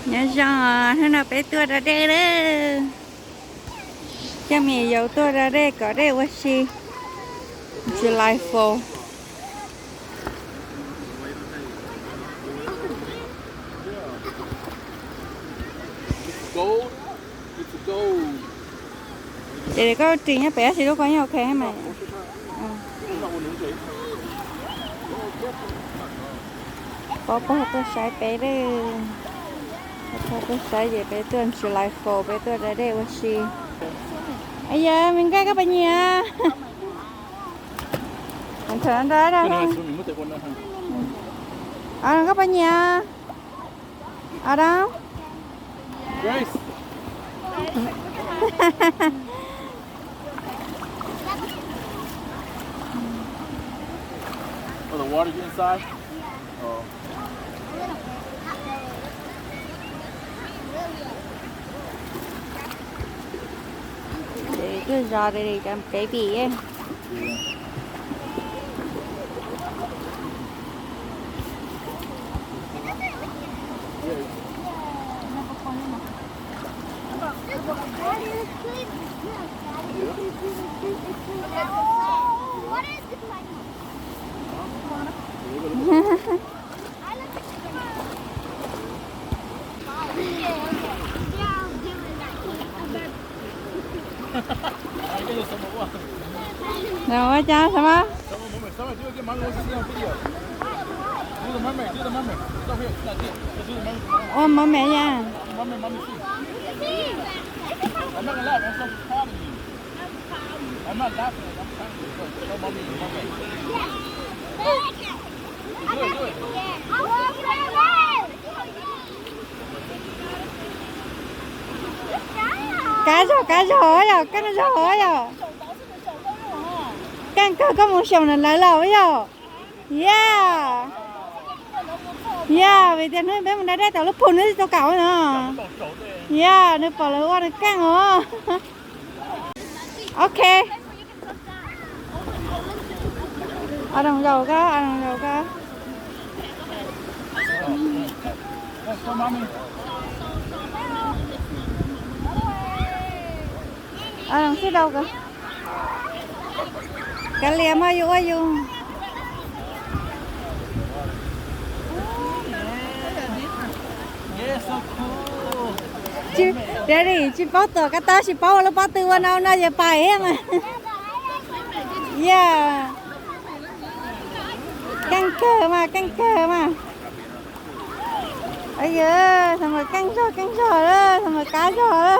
nhớ rằng thế nào bé tua ra đây đó cha mẹ giàu tua ra đây có đây quá xí July 4 Gold. It's gold. để có tiền nhá bé thì đâu có nhau ok hả mày có tôi sai bé đấy có tôi sai về bé tua July 4 bé tua ra đây quá xí bây giờ mình cái bạn nhà mình thở ra đó ở các bạn nhà ở đâu Grace. Oh, the water get inside? Oh. để cứ ra đây để làm baby ấy nào quá cha sao má ôm má mẹ nha I'm not gonna laugh. I'm so proud of you. I'm not laughing. I'm trying to show mommy. Do it. cá rồi càng cơ có một sầu là lẩu rồi yeah vì tiền hơi bé mình đã đây tao lúc phun nó tao cào nữa nó bỏ lại qua nó căng rồi ok ở đồng dầu cá ở đồng xí đâu cơ cá liềm ai vô Yeah, so cool. chứ để đi chứ bao tờ cá tơ chứ bao là bao tư vào nào giờ bài em à yeah căng cơ mà bây giờ thằng mà căng rồi đó thằng mà cá rồi đó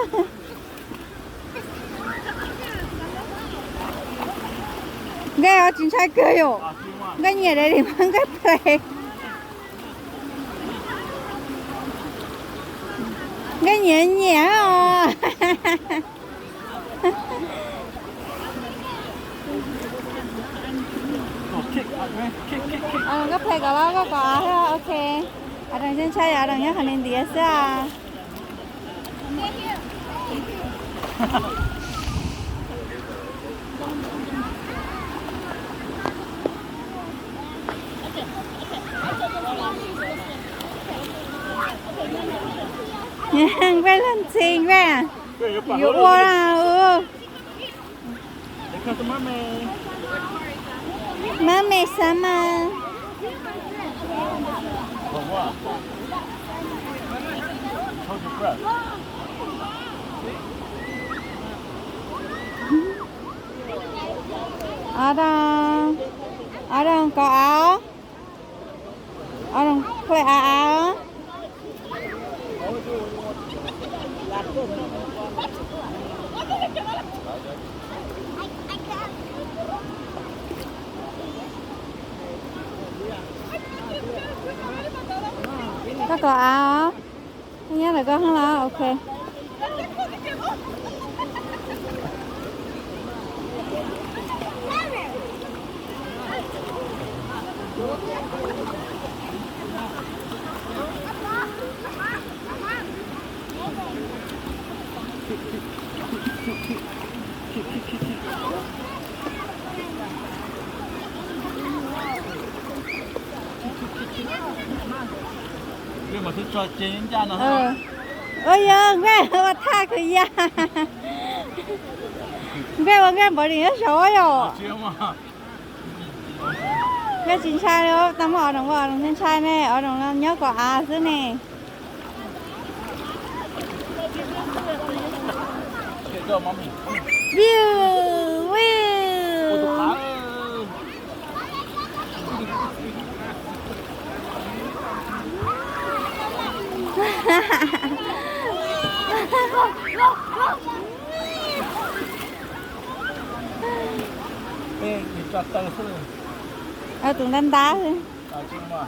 ghê ở chính xác cười rồi ghê nhẹ đây thì mang cái play ghê nhẹ à cái play của nó có ok ở đằng trên chơi ở đằng nhớ khả năng địa ra về lần xin về dụ qua mẹ sama ở đâu có áo ở đâu phải áo có áo thứ nhất là có không là ok 因为我是做经营家的哈。ôi giờ nghe mà tha cái ya nghe mà nghe bởi vì nó xấu rồi 接嘛。 nghe chính sai đâu tao ở đồng chính sai nè ở đồng nhớ có à thế nè 这个妈咪。 view 我都 view 爬了。哎，你抓灯是？ ở tụi đánh đá thôi 啊，真嘛？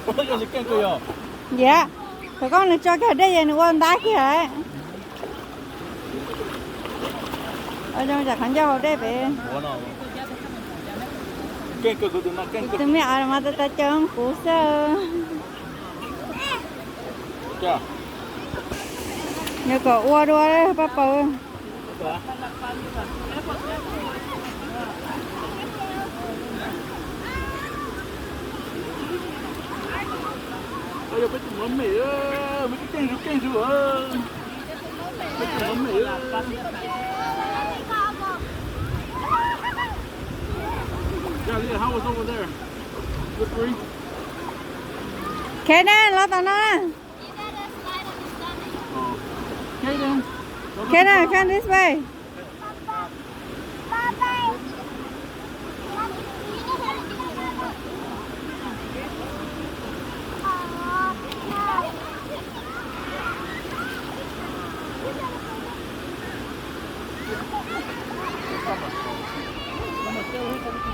我又是干过哟。 dạ phải con này cho cái đây này con đá kia đấy ở trong chả khán giao đây về 我呢？干过都那干过。 tụi mẹ ở mà ta chơi cú sơ 这样。 nhớ có ua đua đấy bà bầu 哎呀，被怎么美啊？没干住啊！被怎么美啊？Yeah, how was over there? Good free. Kê nè lo tao nó Oh. Okay then. Kê nè come this way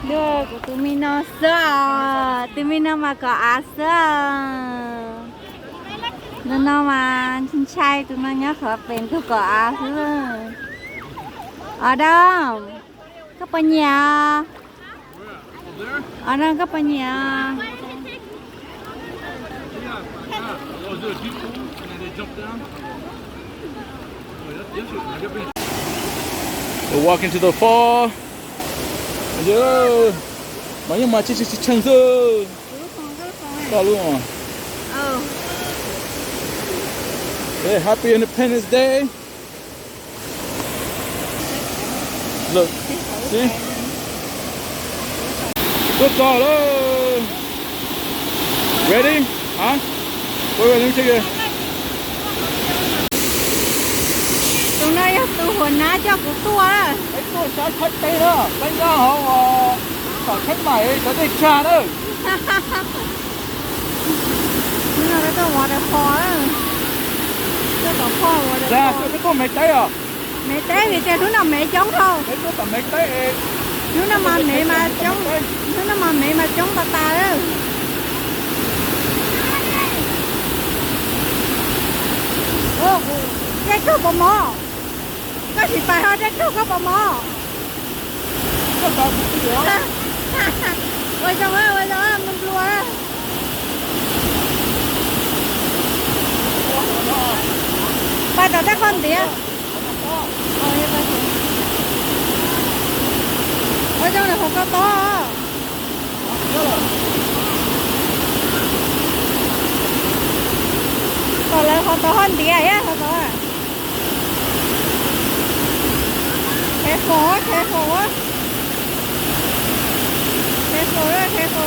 đưa của tụi mình nó sợ tụi mình nó mà có á sợ nên nó mà chính trai tụi nó nhớ khó bên tôi có á sợ ở đâu các bạn nhà ở đâu các bạn nhà Oh, is there a deep pool? And they jump down? Oh, yes, we're walking to the fall. Mà nhưng mà chỉ chân sơ. Đó luôn à? Hey, happy Independence Day. Look, see? Good call. Ready? Huh? Wait, let me take it. tụi nó tụi hồn ná cho của tôi Cái tôi sẽ thất tay đó. Đánh ra họ phải thất mày có thể trà đó. nhưng mà cái tôi ngồi đây khó tôi có khó ngồi đây Ra, khó cái con mày tay à? mẹ té thì té thứ nào mẹ chống thôi Cái tôi tầm mày tay. thứ nào mà mẹ mà chống thứ nào mà mẹ mà chống ta đó ô cái cướp bò mò cái gì phải hơn cái cướp bò mò Cái tao cũng được. ôi trời ơi mình lùa ba tao chắc con tía ở trong này không có to còn lại không to hơn tía á không to à thế khổ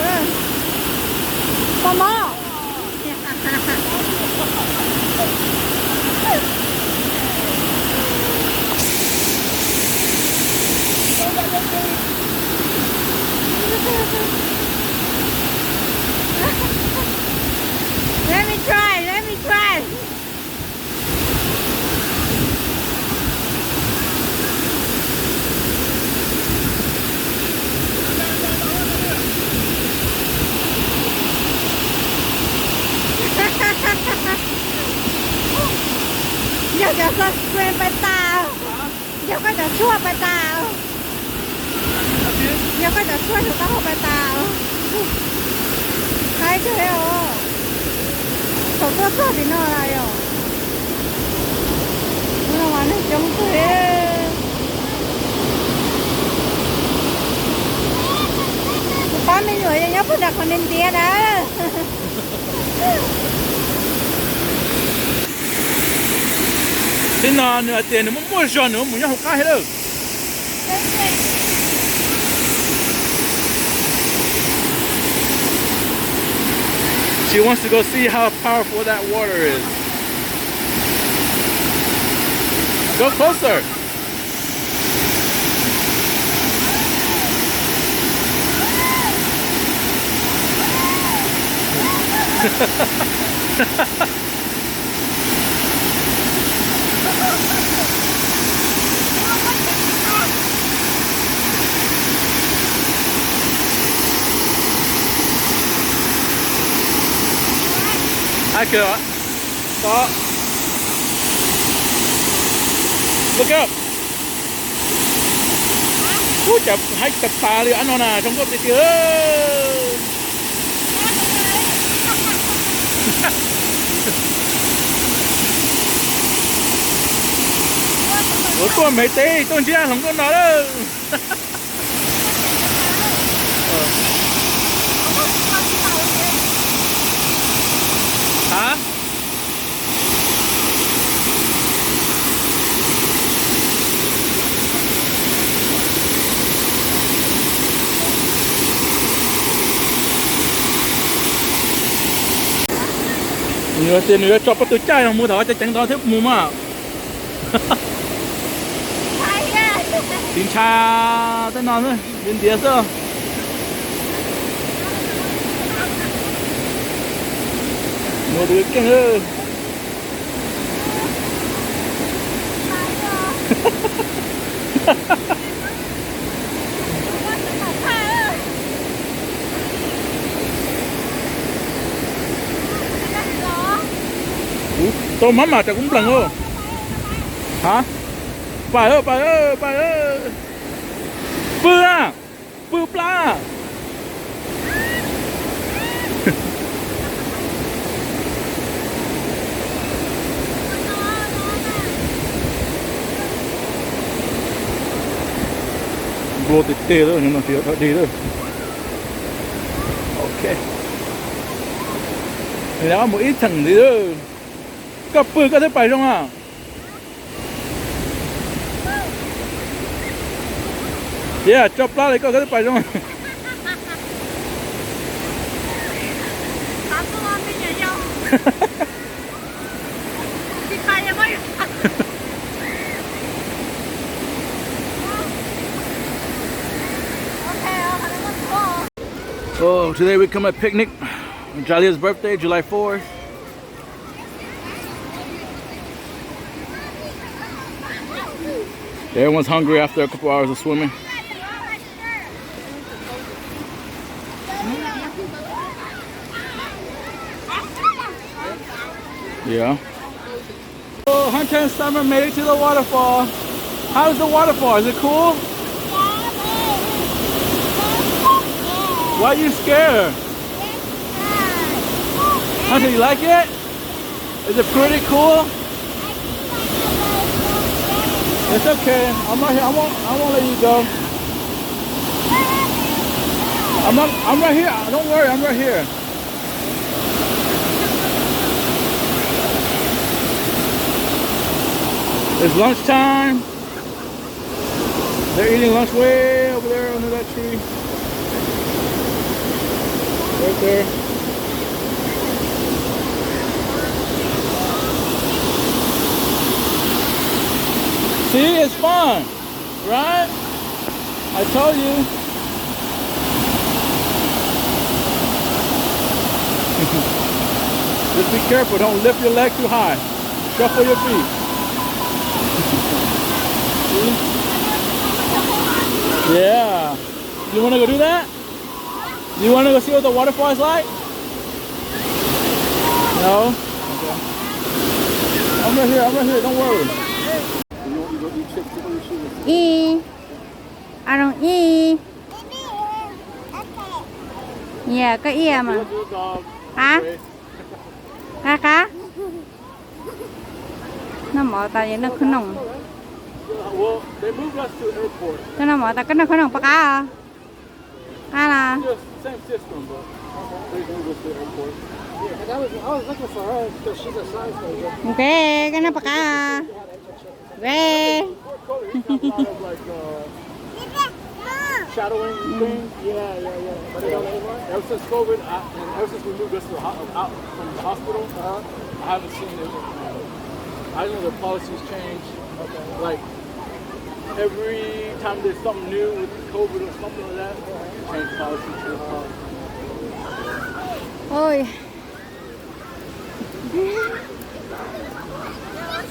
đó bò mò Let me try. Giờ cho con quên bài tao. Giờ có cho chua bài tao. Giờ có cho chua thì có một bài tao. Hai cái đấy ồ. Tổ tốt tốt thì nó là rồi. Nó mà nó chống thuế. Ba mươi người nhớ phút đặt con nên tía đó. Thế nào nữa tiền nó mua cho nữa muốn nhau học cái hết đâu. She wants to go see how powerful that water is. Go closer. I could stop. Look up. Chụp hai chụp tà đi anh nó nè trong có cái kia. Ủa con mấy tí tôi chỉ ăn không có nói đâu. Hả? Nhiều tiền nữa cho bắt tôi chai nó mua thỏ cho chẳng đó thích mua mà. Tin cha tên nào nữa, bên địa sao? Mua được cái nữa. Tôm mắm mà chắc cũng lần luôn. Hả? Bài ơi, bài ơi, bài ơi. Bư à, bư pla. Vô tịt tê đó, nhưng mà phía thôi đi thôi. Ok. Nếu một ít thằng gì đó. Cặp bư có thể bài không à? Yeah, chop lá này có thể bài không à? Oh, today we come at picnic on Jalia's birthday, July 4th. Everyone's hungry after a couple hours of swimming. Yeah. Oh, Hunter and Summer made it to the waterfall. How's the waterfall? Is it cool? Why are you scared? Hunter, you like it? Is it pretty cool? It's okay. I'm right here. I won't let you go. I'm right here. Don't worry. I'm right here. It's lunchtime. They're eating lunch way over there under that tree. Right there. See, it's fun, right? I told you. Just be careful, don't lift your leg too high. Shuffle your feet. Yeah. You want to go do that? You want to go see what the waterfall is like? No? Okay. I'm right here, don't worry. Eat. I don't eat. Yeah, có eat mà. Hả? Cá? Nó mỏ tao vậy nó khôn nồng. Well, they moved us to the airport. Cái nó mỏ tao cái nó khôn nồng pa cá à? Cá là? Just same system, but they moved us to the airport. Yeah, I was looking for her because she's a science major. Ok, cái nó pa cá à? Where? Before COVID, it was a lot of like shadowing things. Yeah. But they don't anymore. Ever since COVID, and ever since we moved this to out from the hospital, I haven't seen it. I know the policies change. Like every time there's something new with COVID or something like that, change policies. Ôi.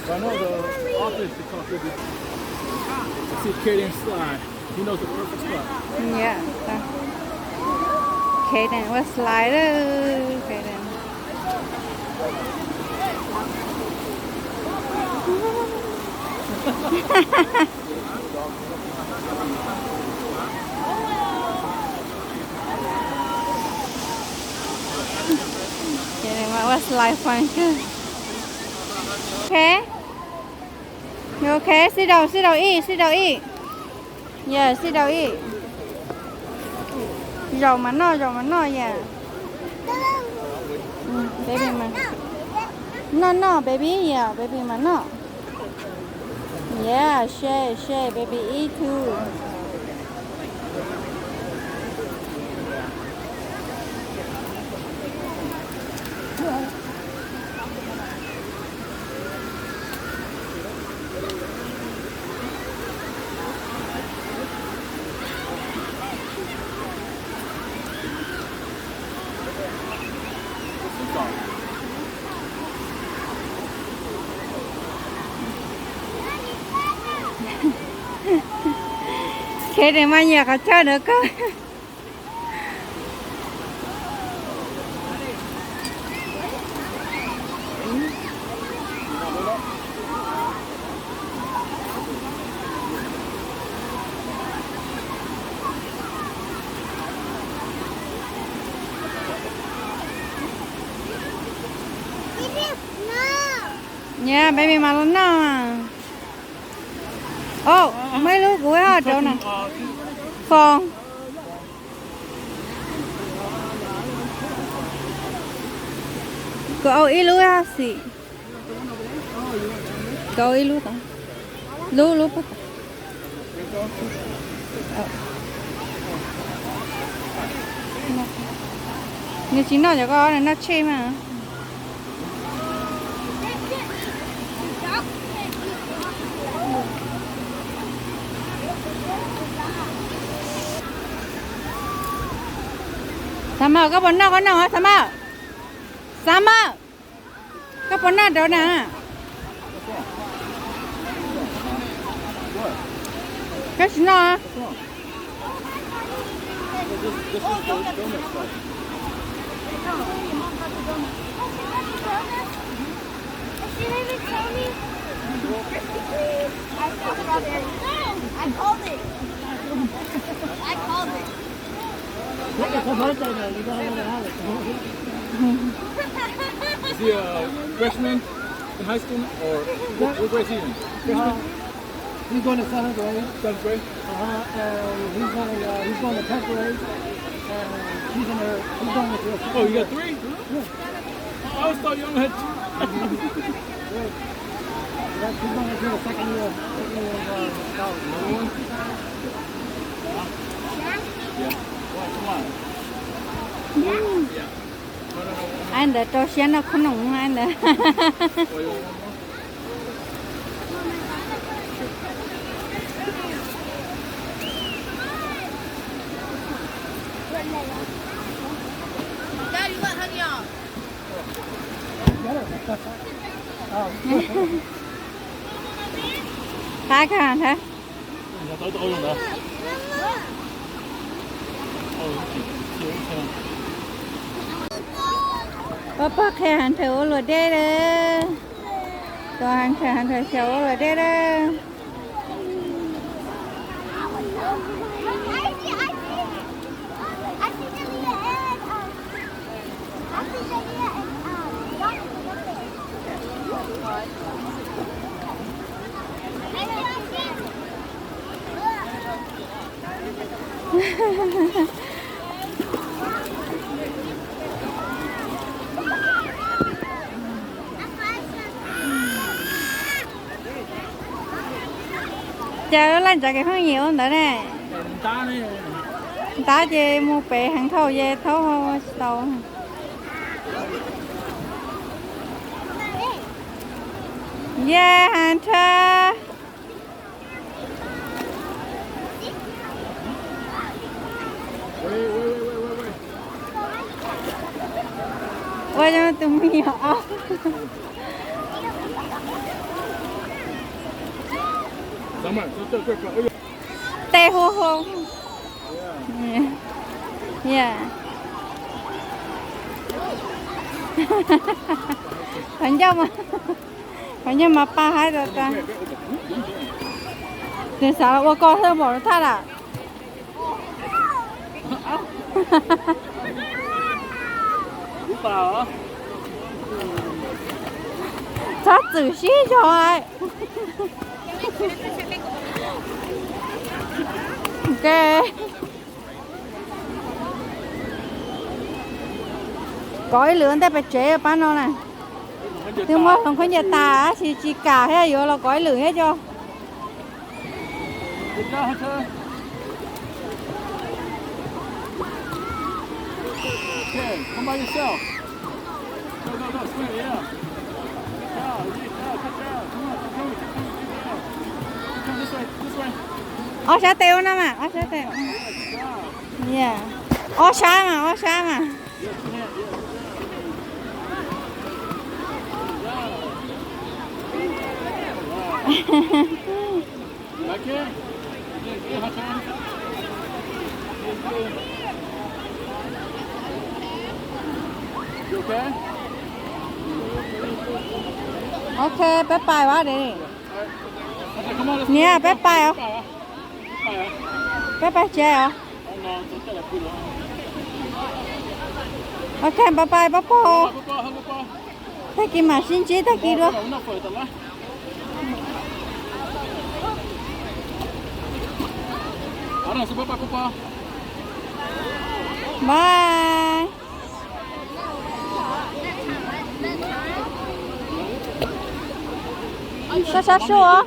So I know the office to talk to the. I see Kaden Sly. He knows the perfect spot. Dạ. Kaden was slider. Kaden. Kaden was slide fun too. Okay. You okay? Sit down, eat. Yeah, sit down, eat. Dầu mà no, yeah. Baby mà. No, baby, yeah, baby mà no. Yeah, share, baby, eat too. Thế để mai nhà có chơi được cơ. Yeah, baby mà nó à. Ô, mấy lứa cuối ở chỗ này. Con. Cậu ý lứa à gì? Cậu ý lứa không? Lứa bắt. Nếu chính nó cho con này nó chê mà. Sama ka pernah kena ha sama. Sama. Ka pernah dah na. Ka sino ha? I called it. Is he a freshman in high school or what grade is he in? Freshman? He's going to 7th grade. 7th grade? And he's going to 10th grade. And he's going to 5th. Oh, you got 3? Yeah. I always thought you only had 2. He's going to do the second year of college. Another one? Yeah. Come on. Yeah. Anh để cho xe nó không nóng anh để. Daddy, what, honey, y'all? Khá cái hả thế? Tới tôi luôn đó. Papa khe hành thử rồi đây đó. Toàn hành thử xấu rồi đây đó. Chờ lên chờ cái phương nhiều hơn nữa nè. Đá này. Đá về mua bể hàng thâu về thâu sầu. Yeah, Hunter. Wait cho tụi mình hả? Tê hô hô. Yeah.反正嘛八海的干。这啥？我告诉我他了。他仔细就来。OK。Cõi lưỡng ta phải chế ở bán nó này. Từ mà không có nhà tà thì chỉ cả hết rồi là cõi lưỡng hết cho. Okay, come by yourself. Go, swim, yeah. Come this way. Ó xá tiêu nó mà, ó xá tiêu. Yeah. Ó xá mà. Like it? You okay? Ok, bye bye quá đi. Okay, come on, let's Nè, bye bye không? Bye bye chơi hả? Ok, bye bye bye bye. Thế kia mà xin chế thế kia đó. Bye. Sao sao hả?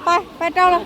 Bye, bye đâu rồi?